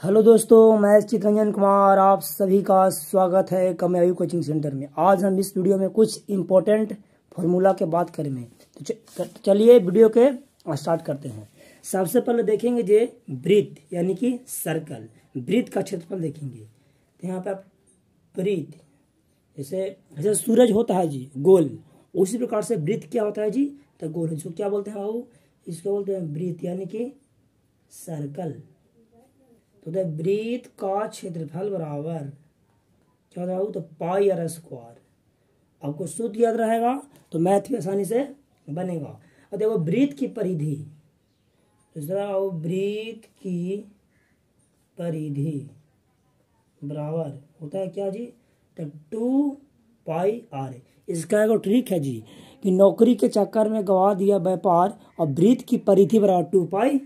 Hello दोस्तों, मैं चितरंजन कुमार आप सभी का स्वागत है कमयाबी कोचिंग सेंटर में। आज हम इस वीडियो में कुछ इम्पोर्टेंट फार्मूला के बात करेंगे। तो चलिए वीडियो के स्टार्ट करते हैं। सबसे पहले देखेंगे जे वृत्त यानी कि सर्कल, वृत्त का क्षेत्रफल देखेंगे। तो यहाँ पे आप वृत्त जैसे सूरज होता है जी गोल, उसी प्रकार से वृत्त क्या होता है जी तो गोल। इसको क्या बोलते हैं बाबू? इसको बोलते हैं वृत्त यानी कि सर्कल। तो वृत्त का क्षेत्रफल बराबर क्या होता है तो पाई आर स्क्वायर। आपको सूत्र याद रहेगा तो मैथ भी आसानी से बनेगा। और देखो वृत्त की परिधि, वृत्त की परिधि बराबर होता है क्या जी तो 2 पाई आर। इसका एक ट्रिक है जी कि नौकरी के चक्कर में गवा दिया व्यापार और वृत्त की परिधि बराबर 2 पाई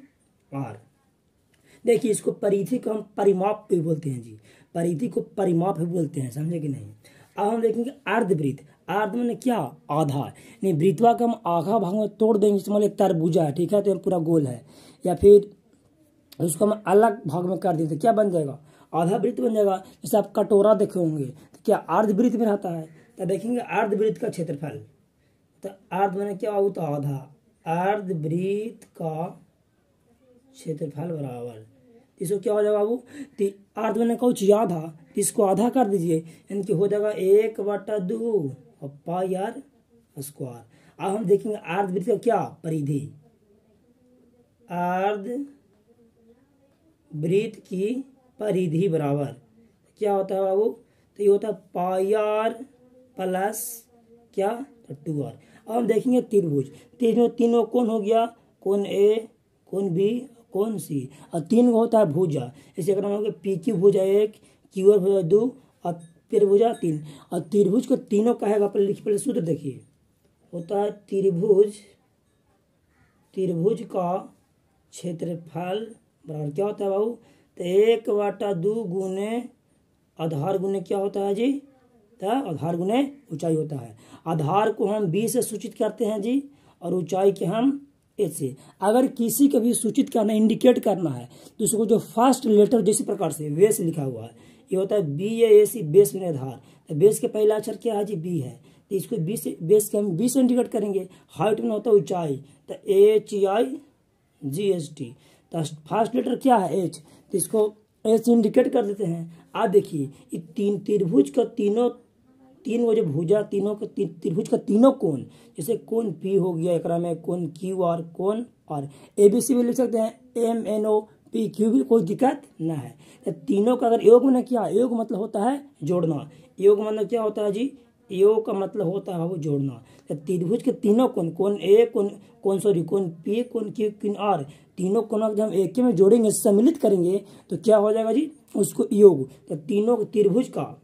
आर। देखिए इसको परिधि को हम परिमाप भी बोलते हैं जी, परिधि को परिमाप भी बोलते हैं, समझे कि नहीं। अब हम देखेंगे अर्धवृत्त। अर्ध में क्या आधा, नहीं वृत्तवा को हम आधा भाग में तोड़ देंगे। जैसे मान लो तरबूजा है, ठीक है, तो पूरा गोल है, या फिर उसको हम अलग भाग में कर देते क्या बन जाएगा आधा वृत्त बन जाएगा। जैसे आप कटोरा देखे होंगे तो क्या अर्धवृत्त में रहता है। तो देखेंगे अर्धवृत्त का क्षेत्रफल, तो अर्ध में क्या हो तो आधा, अर्धवृत्त का क्षेत्रफल बराबर इसको क्या हो जाएगा बाबू तो अर्ध मैंने कुछ आधा, इसको आधा कर दीजिए यानी कि हो जाएगा 1/2 और पाई आर स्क्वायर। अब हम देखेंगे अर्धवृत्त का क्या परिधि, अर्धवृत्त की परिधि बराबर क्या होता है बाबू तो ये होता है पाई आर प्लस क्या तो 2r। अब हम देखेंगे त्रिभुज। तीनों कौन हो गया, कौन ए, कौन बी, कौन सी, और 3 होता है भुजा। जैसे अगर हम पी की भुजा 1, क्यू आर भुजा 2 और फिर भुजा 3। और त्रिभुज को तीनों कहेगा, पहले सूत्र देखिए होता है त्रिभुज का क्षेत्रफल बराबर क्या होता है बाबू तो 1/2 गुने आधार गुने क्या होता है जी तो आधार गुने ऊंचाई होता है। आधार को हम बी से सूचित करते हैं जी और ऊंचाई के हम ए से। अगर किसी को भी सूचित करना इंडिकेट करना है तो उसको जो फर्स्ट लेटर जैसे प्रकार से बेस लिखा हुआ है ये होता है बी ए सी, बेस में आधार। तो बेस के पहला अक्षर क्या है जी बी है, तो इसको बी से बेस के हम बी से इंडिकेट करेंगे। हाइट में होता है ऊंचाई तो HIGHT। तो फर्स्ट लेटर क्या है एच, तो इसको एच इंडिकेट कर देते हैं। आप देखिए ये त्रिभुज का तीन वो जो भुजा तीनों के त्रिभुज का तीनों कोण, जैसे कोण पी हो गया, एक में कोण क्यू आर, कोण आर, ABC भी लिख सकते हैं, MNO PQ भी, कोई दिक्कत ना है। तो तीनों का अगर योग में क्या, योग मतलब होता है जोड़ना। योग मतलब क्या होता है जी, योग का मतलब होता है वो जोड़ना। तो त्रिभुज के तीनों कोण, कोण ए, कोण पी, कोण क्यू, कोण आर, तीनों कोणों को हम एक में जोड़ेंगे, सम्मिलित करेंगे तो क्या हो जाएगा जी उसको योग। तो तीनों त्रिभुज का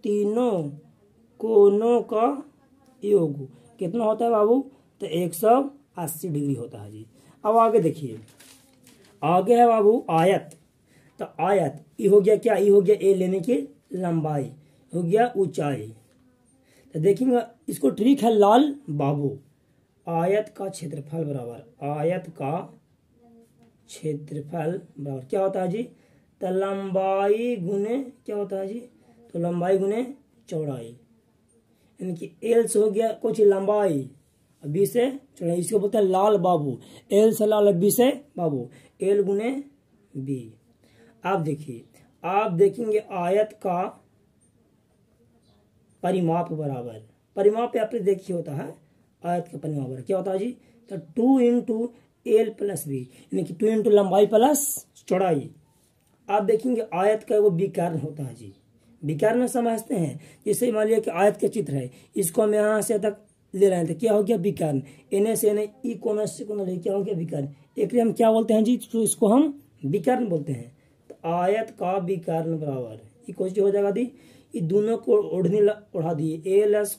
तीनों कोणों का योग कितना होता है बाबू तो 180 डिग्री होता है जी। अब आगे देखिए, आगे है बाबू आयत। तो आयत ये हो गया क्या, ये हो गया ए लेने की लंबाई, हो गया ऊंचाई। तो देखेंगे इसको ट्रिक है लाल बाबू। आयत का क्षेत्रफल बराबर, आयत का क्षेत्रफल बराबर क्या होता है जी तो लंबाई गुने क्या होता है जी तो लंबाई गुने चौड़ाई, यानी कि एल से हो गया कुछ लंबाई, बी से चौड़ाई। इसको बोलते हैं लाल बाबू, एल से लाल, बी से बाबू, एल गुने बी। आप देखिए, आप देखेंगे आयत का परिमाप बराबर, परिमाप आपने देखिए होता है आयत का परिमाप बराबर क्या होता है जी तो 2 × L + B, यानी कि 2 × लंबाई प्लस चौड़ाई। आप देखेंगे आयत का वो विकर्ण होता है जी, विकर्ण समझते हैं। जैसे मान लिया कि आयत का चित्र है, इसको हम यहाँ से तक ले रहे हैं तो क्या हो गया विकर्ण, एन से एन ई कोना से कोना ले क्या हो गया विकर्ण। एक हम क्या बोलते हैं जी तो इसको हम विकर्ण बोलते हैं। तो आयत का विकर्ण बराबर ये कुछ हो जाएगा दी, ये दोनों को उड़ा दिए L² +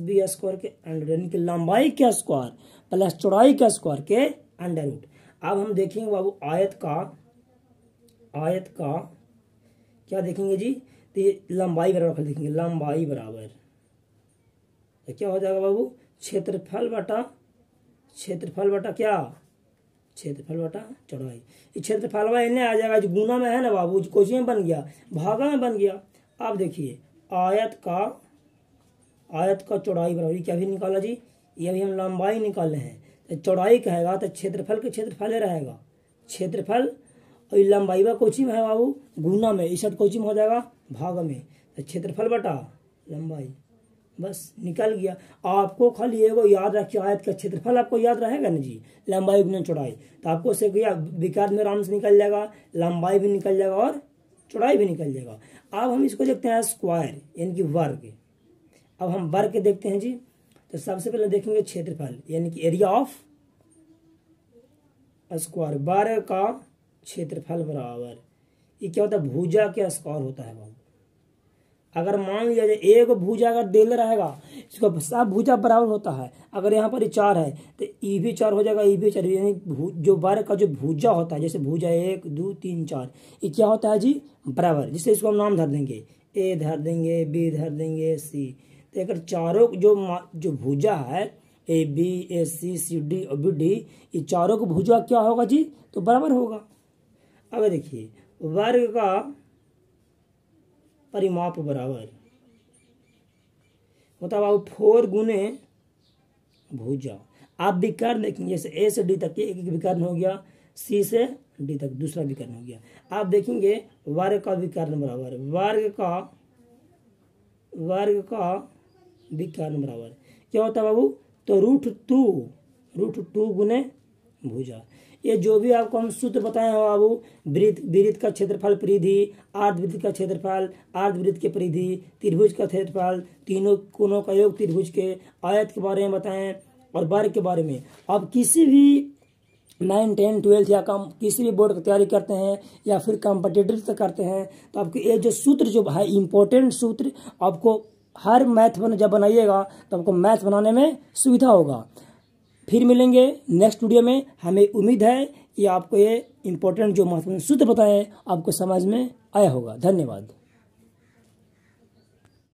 B² के अंडर, यानी कि लंबाई के स्क्वायर प्लस चौड़ाई के स्क्वायर के अंडर रूट। अब हम देखेंगे बाबू आयत का क्या देखेंगे जी तो ये लंबाई बराबर देखेंगे, लंबाई बराबर तो क्या हो जाएगा बाबू क्षेत्रफल बटा क्या क्षेत्रफल बटा चौड़ाई। ये क्षेत्रफल इन्हें आ जाएगा, जो गुना में है ना बाबू, कोची में बन गया, भागा में बन गया। अब देखिए आयत का चौड़ाई बराबर, क्या भी निकाला जी, ये अभी हम लंबाई निकाले हैं। तो चौड़ाई कहेगा तो क्षेत्रफल के क्षेत्रफल रहेगा, क्षेत्रफल, और लंबाई व कोची में है बाबू, गुना में, इस कोची में हो जाएगा भाग में। तो क्षेत्रफल बटा लंबाई, बस निकल गया। आपको खाली एगो याद रखिए, आयत का क्षेत्रफल आपको याद रहेगा ना जी, लंबाई गुना चौड़ाई, तो आपको से विकार में आराम से निकल जाएगा, लंबाई भी निकल जाएगा और चौड़ाई भी निकल जाएगा। अब हम इसको देखते हैं स्क्वायर, यानी कि वर्ग। अब हम वर्ग के देखते हैं जी। तो सबसे पहले देखेंगे क्षेत्रफल, यानी कि एरिया ऑफ स्क्वायर, वर्ग का क्षेत्रफल बराबर, ये क्या होता है, भुजा के स्क्वायर होता है बाबू। अगर मान लिया जाए एक भुजा अगर देल रहेगा, इसको सब भुजा बराबर होता है। अगर यहाँ पर 4 है तो ई भी 4 हो जाएगा, ई भी 4, यानी जो वर्ग का जो भुजा होता है, जैसे भुजा 1 2 3 4, ये क्या होता है जी, बराबर। जिससे इसको हम नाम धर देंगे, ए धर देंगे, बी धर देंगे, सी। तो अगर चारों जो भुजा है, A B A C C D और बी डी, ये चारों को भुजा क्या होगा जी, तो बराबर होगा। अब देखिए वर्ग का परिमाप बराबर होता है बाबू 4 गुने भुजा। आप विकर्ण देखेंगे, जैसे ए से डी तक एक विकर्ण हो गया, सी से डी तक दूसरा विकर्ण हो गया। आप देखेंगे वर्ग का विकर्ण बराबर, वर्ग का विकर्ण बराबर क्या होता है बाबू, तो √2 गुने भुजा। ये जो भी आपको हम सूत्र बताए हो बाबू, वृत्त का क्षेत्रफल परिधि, अर्धवृत्त का क्षेत्रफल, अर्धवृत्त के परिधि, त्रिभुज का क्षेत्रफल, तीनों कोणों का योग त्रिभुज के, आयत के बारे में बताएं और वर्ग के बारे में। आप किसी भी 9, 10, 12 या किसी भी बोर्ड की तैयारी करते हैं या फिर कॉम्पिटिटिव से करते हैं, तो आपके ये जो सूत्र जो है इम्पोर्टेंट सूत्र, आपको हर मैथ जब बनाइएगा तो आपको मैथ बनाने में सुविधा होगा। फिर मिलेंगे नेक्स्ट वीडियो में। हमें उम्मीद है कि आपको ये इम्पोर्टेंट जो महत्वपूर्ण सूत्र बताए आपको समझ में आया होगा। धन्यवाद।